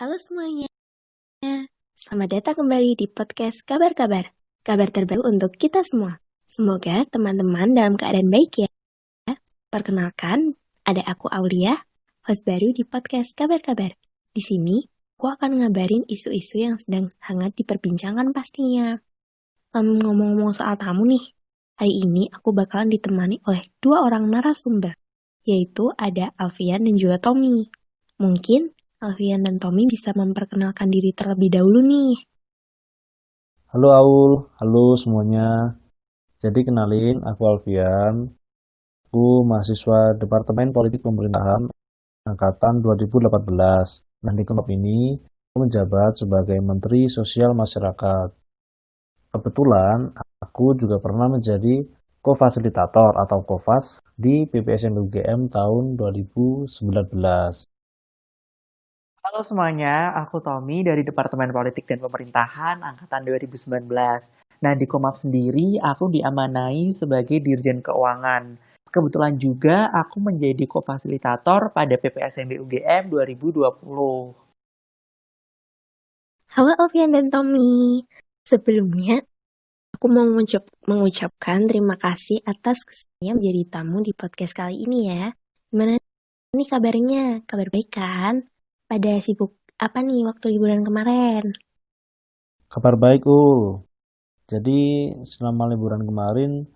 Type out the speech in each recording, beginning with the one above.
Halo semuanya, selamat datang kembali di podcast Kabar-Kabar. Kabar terbaru untuk kita semua. Semoga teman-teman dalam keadaan baik ya. Perkenalkan, ada aku Aulia, host baru di podcast Kabar-Kabar. Di sini, aku akan ngabarin isu-isu yang sedang hangat diperbincangkan pastinya. Ngomong-ngomong soal tamu nih, hari ini aku bakalan ditemani oleh dua orang narasumber, yaitu ada Alfian dan juga Tommy. Mungkin Alfian dan Tommy bisa memperkenalkan diri terlebih dahulu nih. Halo Aul, halo semuanya. Jadi kenalin, aku Alfian. Aku mahasiswa Departemen Politik Pemerintahan Angkatan 2018. Nah, di kelompok ini, aku menjabat sebagai Menteri Sosial Masyarakat. Kebetulan, aku juga pernah menjadi co-fasilitator atau co-fas di PPSM UGM tahun 2019. Halo semuanya, aku Tommy dari Departemen Politik dan Pemerintahan Angkatan 2019. Nah, di Komap sendiri aku diamanai sebagai Dirjen Keuangan. Kebetulan juga aku menjadi co-fasilitator pada PPSMB UGM 2020. Halo Alfian dan Tommy. Sebelumnya, aku mau mengucapkan terima kasih atas kesediaannya menjadi tamu di podcast kali ini ya. Gimana nih kabarnya? Kabar baik kan? Pada sibuk apa nih waktu liburan kemarin? Kabar baik, Ul. Jadi, selama liburan kemarin,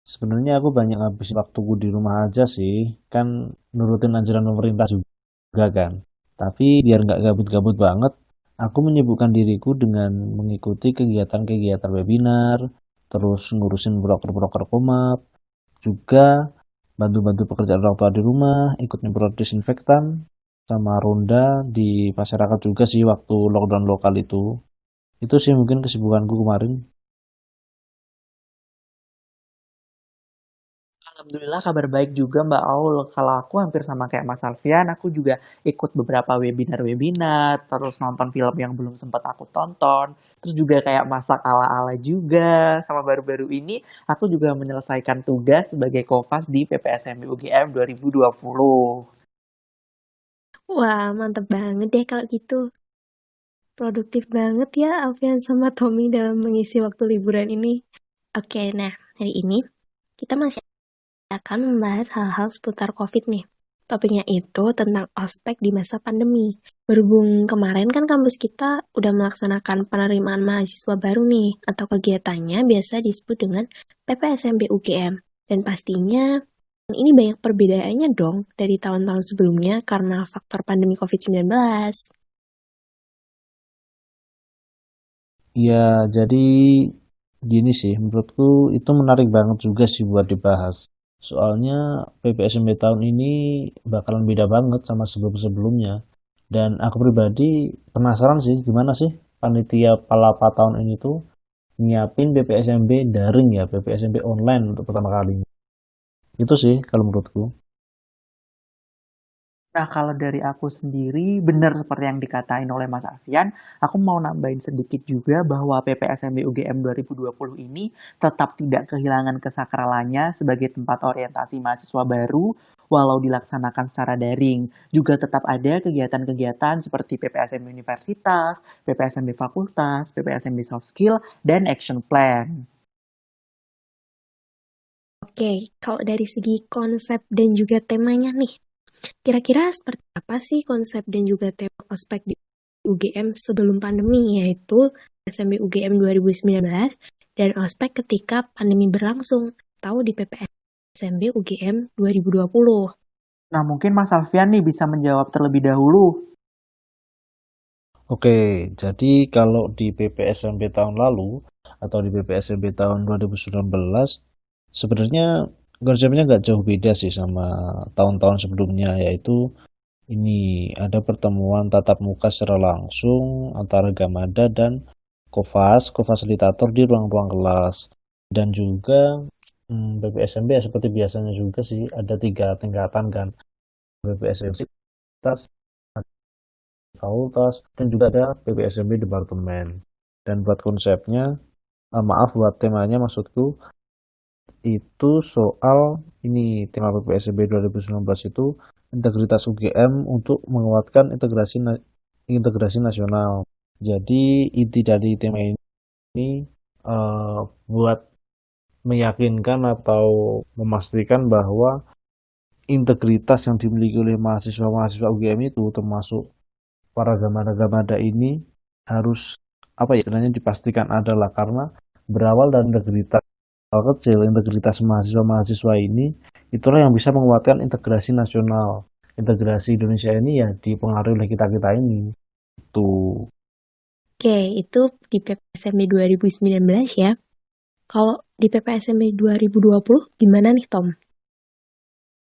sebenarnya aku banyak ngabisin waktuku di rumah aja sih, kan nurutin anjuran pemerintah juga kan. Tapi biar nggak gabut-gabut banget, aku menyibukkan diriku dengan mengikuti kegiatan-kegiatan webinar, terus ngurusin broker-broker Komap, juga bantu-bantu pekerjaan orang tua di rumah, ikut nyemprot disinfektan, sama ronda di masyarakat juga sih waktu lockdown lokal itu. Itu sih mungkin kesibukanku kemarin. Alhamdulillah kabar baik juga Mbak Aul. Kalau aku hampir sama kayak Mas Alfian, aku juga ikut beberapa webinar-webinar, terus nonton film yang belum sempat aku tonton, terus juga kayak masak ala-ala juga. Sama baru-baru ini, aku juga menyelesaikan tugas sebagai co-fas di PPSMB UGM 2020. Wah, mantep banget deh kalau gitu. Produktif banget ya Alfian sama Tommy dalam mengisi waktu liburan ini. Oke, nah hari ini kita masih akan membahas hal-hal seputar COVID nih. Topiknya itu tentang ospek di masa pandemi. Berhubung kemarin kan kampus kita udah melaksanakan penerimaan mahasiswa baru nih, atau kegiatannya biasa disebut dengan PPSMB UGM. Dan pastinya ini banyak perbedaannya dong dari tahun-tahun sebelumnya karena faktor pandemi COVID-19. Ya, jadi gini sih, menurutku itu menarik banget juga sih buat dibahas. Soalnya PPSMB tahun ini bakalan beda banget sama sebelum-sebelumnya. Dan aku pribadi penasaran sih, gimana sih panitia Palapa tahun ini tuh nyiapin PPSMB daring ya, PPSMB online untuk pertama kalinya. Itu sih kalau menurutku. Nah, kalau dari aku sendiri, benar seperti yang dikatain oleh Mas Alfian, aku mau nambahin sedikit juga bahwa PPSMB UGM 2020 ini tetap tidak kehilangan kesakralannya sebagai tempat orientasi mahasiswa baru, walau dilaksanakan secara daring. Juga tetap ada kegiatan-kegiatan seperti PPSMB Universitas, PPSMB Fakultas, PPSMB Soft Skill, dan Action Plan. Oke, kalau dari segi konsep dan juga temanya nih, kira-kira seperti apa sih konsep dan juga tema ospek di UGM sebelum pandemi, yaitu SMB UGM 2019 dan ospek ketika pandemi berlangsung, atau di PPS SMB UGM 2020. Nah, mungkin Mas Alfian nih bisa menjawab terlebih dahulu. Oke, jadi kalau di PPSMB tahun lalu atau di PPSMB tahun 2019 sebenarnya konsepnya nggak jauh beda sih sama tahun-tahun sebelumnya, yaitu ini ada pertemuan tatap muka secara langsung antara Gamada dan co-fasilitator di ruang-ruang kelas. Dan juga PPSMB ya seperti biasanya juga sih ada 3 tingkatan kan, PPSMB fakultas, dan juga ada PPSMB departemen. Dan buat konsepnya, maaf buat temanya maksudku, itu soal ini tema PPSMB 2019 itu integritas UGM untuk menguatkan integrasi nasional. Jadi inti dari tema ini buat meyakinkan atau memastikan bahwa integritas yang dimiliki oleh mahasiswa-mahasiswa UGM itu termasuk para gamada-gamada ini harus istilahnya dipastikan adalah karena berawal dari integritas kecil, integritas mahasiswa-mahasiswa ini itulah yang bisa menguatkan integrasi nasional. Integrasi Indonesia ini ya dipengaruhi oleh kita-kita ini. Itu. Oke, itu di PPSMB 2019 ya. Kalau di PPSMB 2020 gimana nih, Tom?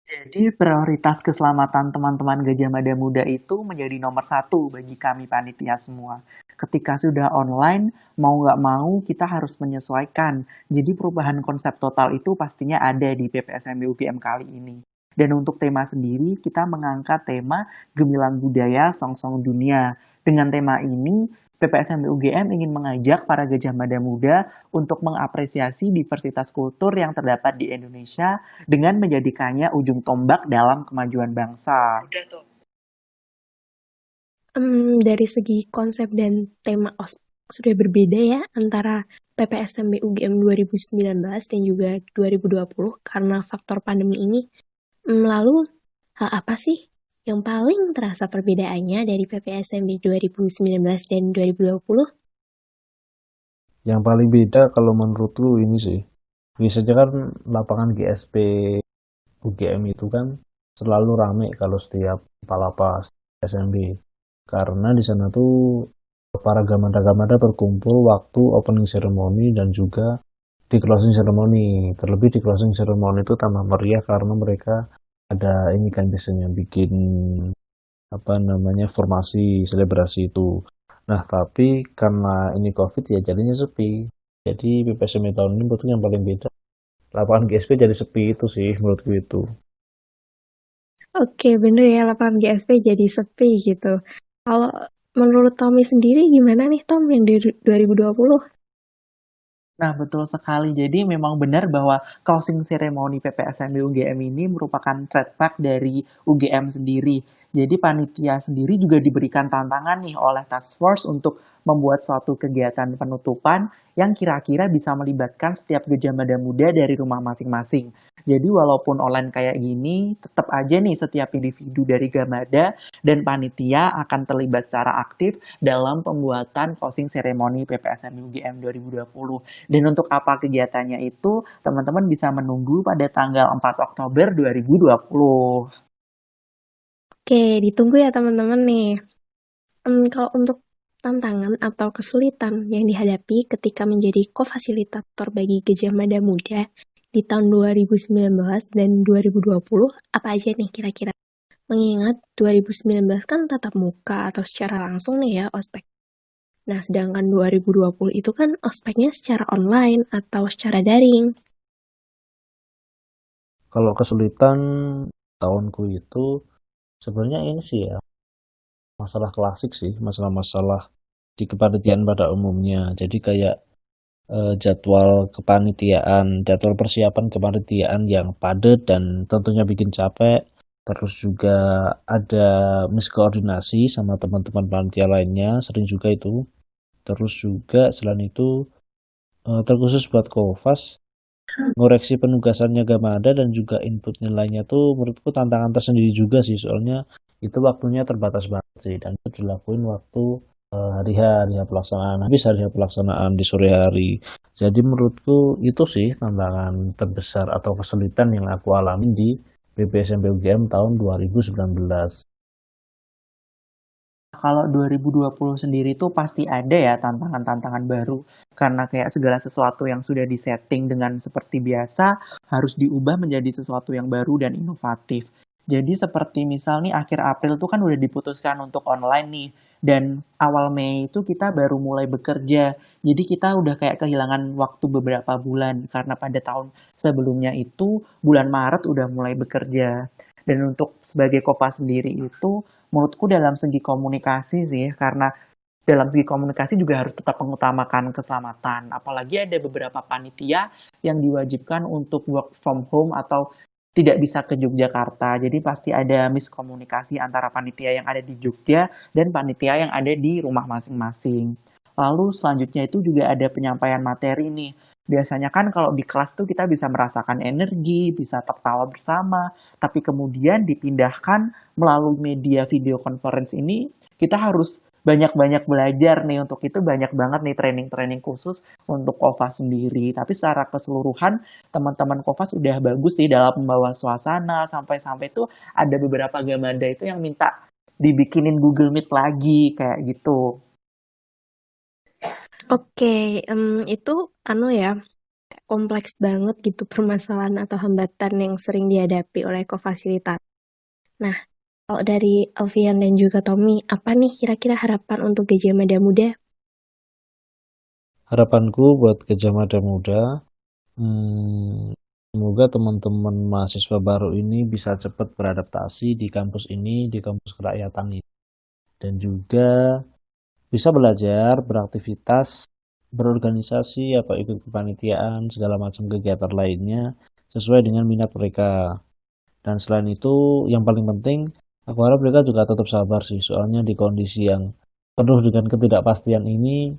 Jadi prioritas keselamatan teman-teman Gajah Mada Muda itu menjadi nomor satu bagi kami panitia semua. Ketika sudah online, mau nggak mau kita harus menyesuaikan. Jadi perubahan konsep total itu pastinya ada di PPSMB UGM kali ini. Dan untuk tema sendiri, kita mengangkat tema Gemilang Budaya Song-Song Dunia. Dengan tema ini, PPSMB UGM ingin mengajak para Gajah Mada Muda untuk mengapresiasi diversitas kultur yang terdapat di Indonesia dengan menjadikannya ujung tombak dalam kemajuan bangsa. Dari segi konsep dan tema ospek sudah berbeda ya antara PPSMB UGM 2019 dan juga 2020 karena faktor pandemi ini. Lalu, hal apa sih yang paling terasa perbedaannya dari PPSMB 2019 dan 2020? Yang paling beda kalau menurutku ini sih. Biasanya kan lapangan GSP UGM itu kan selalu rame kalau setiap Palapas SMB. Karena di sana tuh para gamada-gamada berkumpul waktu opening ceremony dan juga di closing ceremony. Terlebih di closing ceremony itu tambah meriah karena mereka ada ini kan biasanya bikin formasi selebrasi itu. Nah, tapi karena ini COVID ya jadinya sepi. Jadi PPSMB tahun ini menurutku yang paling beda. Lapangan GSP jadi sepi itu sih menurutku itu. Oke, bener ya, lapangan GSP jadi sepi gitu. Kalau menurut Tommy sendiri gimana nih, Tom, yang di 2020? Nah, betul sekali. Jadi memang benar bahwa closing ceremony PPSMB UGM ini merupakan trademark dari UGM sendiri. Jadi panitia sendiri juga diberikan tantangan nih oleh task force untuk membuat suatu kegiatan penutupan yang kira-kira bisa melibatkan setiap Gajah Mada Muda dari rumah masing-masing. Jadi walaupun online kayak gini, tetap aja nih setiap individu dari Gamada dan panitia akan terlibat secara aktif dalam pembuatan closing ceremony PPSMB UGM 2020. Dan untuk apa kegiatannya itu, teman-teman bisa menunggu pada tanggal 4 Oktober 2020. Oke, ditunggu ya teman-teman nih. Kalau untuk tantangan atau kesulitan yang dihadapi ketika menjadi kofasilitator bagi Gajah Mada Muda di tahun 2019 dan 2020, apa aja nih kira-kira? Mengingat 2019 kan tatap muka atau secara langsung nih ya ospek. Nah, sedangkan 2020 itu kan ospeknya secara online atau secara daring. Kalau kesulitan tahunku itu sebenarnya ini sih ya masalah klasik sih, masalah-masalah di kepanitiaan pada umumnya. Jadi kayak jadwal kepanitiaan, jadwal persiapan kepanitiaan yang padat dan tentunya bikin capek. Terus juga ada miskoordinasi sama teman-teman panitia lainnya, sering juga itu. Terus juga selain itu terkhusus buat Kompas, ngoreksi penugasannya Gamada dan juga input nilainya tuh menurutku tantangan tersendiri juga sih soalnya itu waktunya terbatas banget sih dan itu dilakuin waktu hari pelaksanaan habis hari pelaksanaan di sore hari. Jadi menurutku itu sih tantangan terbesar atau kesulitan yang aku alami di BPSMB UGM tahun 2019. Kalau 2020 sendiri tuh pasti ada ya tantangan-tantangan baru. Karena kayak segala sesuatu yang sudah disetting dengan seperti biasa harus diubah menjadi sesuatu yang baru dan inovatif. Jadi seperti misal nih akhir April tuh kan udah diputuskan untuk online nih. Dan awal Mei itu kita baru mulai bekerja. Jadi kita udah kayak kehilangan waktu beberapa bulan. Karena pada tahun sebelumnya itu bulan Maret udah mulai bekerja. Dan untuk sebagai Kopa sendiri itu menurutku dalam segi komunikasi sih, karena dalam segi komunikasi juga harus tetap mengutamakan keselamatan. Apalagi ada beberapa panitia yang diwajibkan untuk work from home atau tidak bisa ke Yogyakarta. Jadi pasti ada miskomunikasi antara panitia yang ada di Jogja dan panitia yang ada di rumah masing-masing. Lalu selanjutnya itu juga ada penyampaian materi nih. Biasanya kan kalau di kelas tuh kita bisa merasakan energi, bisa tertawa bersama, tapi kemudian dipindahkan melalui media video conference ini, kita harus banyak-banyak belajar nih. Untuk itu banyak banget nih training-training khusus untuk Kova sendiri. Tapi secara keseluruhan teman-teman Kova sudah bagus sih dalam membawa suasana, sampai-sampai tuh ada beberapa Gamada itu yang minta dibikinin Google Meet lagi kayak gitu. Oke, itu ya, kompleks banget gitu permasalahan atau hambatan yang sering dihadapi oleh kofasilitator. Nah, kalau dari Alfian dan juga Tommy, apa nih kira-kira harapan untuk Gajah Mada Muda? Harapanku buat Gajah Mada Muda, semoga teman-teman mahasiswa baru ini bisa cepat beradaptasi di kampus ini, di kampus kerakyatan ini. Dan juga bisa belajar, beraktivitas, berorganisasi, atau ikut kepanitiaan, segala macam kegiatan lainnya sesuai dengan minat mereka. Dan selain itu, yang paling penting, aku harap mereka juga tetap sabar sih, soalnya di kondisi yang penuh dengan ketidakpastian ini,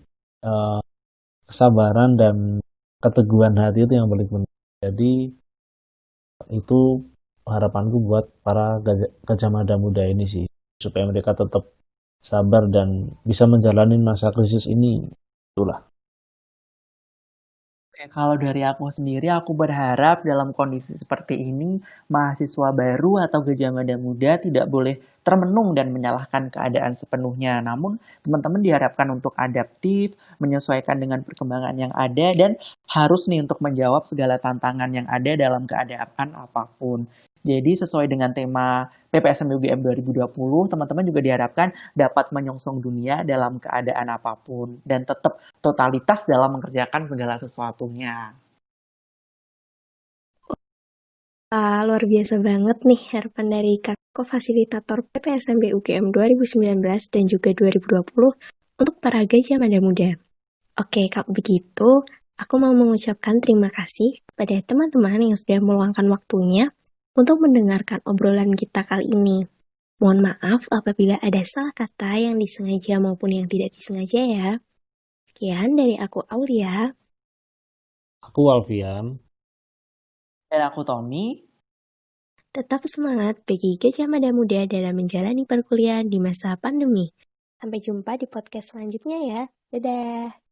kesabaran dan keteguhan hati itu yang paling penting. Jadi, itu harapanku buat para Gajah Mada muda ini sih, supaya mereka tetap sabar dan bisa menjalani masa krisis ini. Itulah. Kalau dari aku sendiri, aku berharap dalam kondisi seperti ini, mahasiswa baru atau Gajah Mada Muda tidak boleh termenung dan menyalahkan keadaan sepenuhnya. Namun, teman-teman diharapkan untuk adaptif, menyesuaikan dengan perkembangan yang ada, dan harus nih untuk menjawab segala tantangan yang ada dalam keadaan apapun. Jadi sesuai dengan tema PPSMB UGM 2020, teman-teman juga diharapkan dapat menyongsong dunia dalam keadaan apapun dan tetap totalitas dalam mengerjakan segala sesuatunya. Luar biasa banget nih harapan dari Kakak Fasilitator PPSMB UGM 2019 dan juga 2020 untuk para Gajah Mada Muda. Oke, kalau begitu, aku mau mengucapkan terima kasih kepada teman-teman yang sudah meluangkan waktunya untuk mendengarkan obrolan kita kali ini. Mohon maaf apabila ada salah kata yang disengaja maupun yang tidak disengaja ya. Sekian dari aku Aulia. Aku Alfian. Dan aku Tommy. Tetap semangat bagi Gajah Mada Muda dalam menjalani perkuliahan di masa pandemi. Sampai jumpa di podcast selanjutnya ya. Dadah.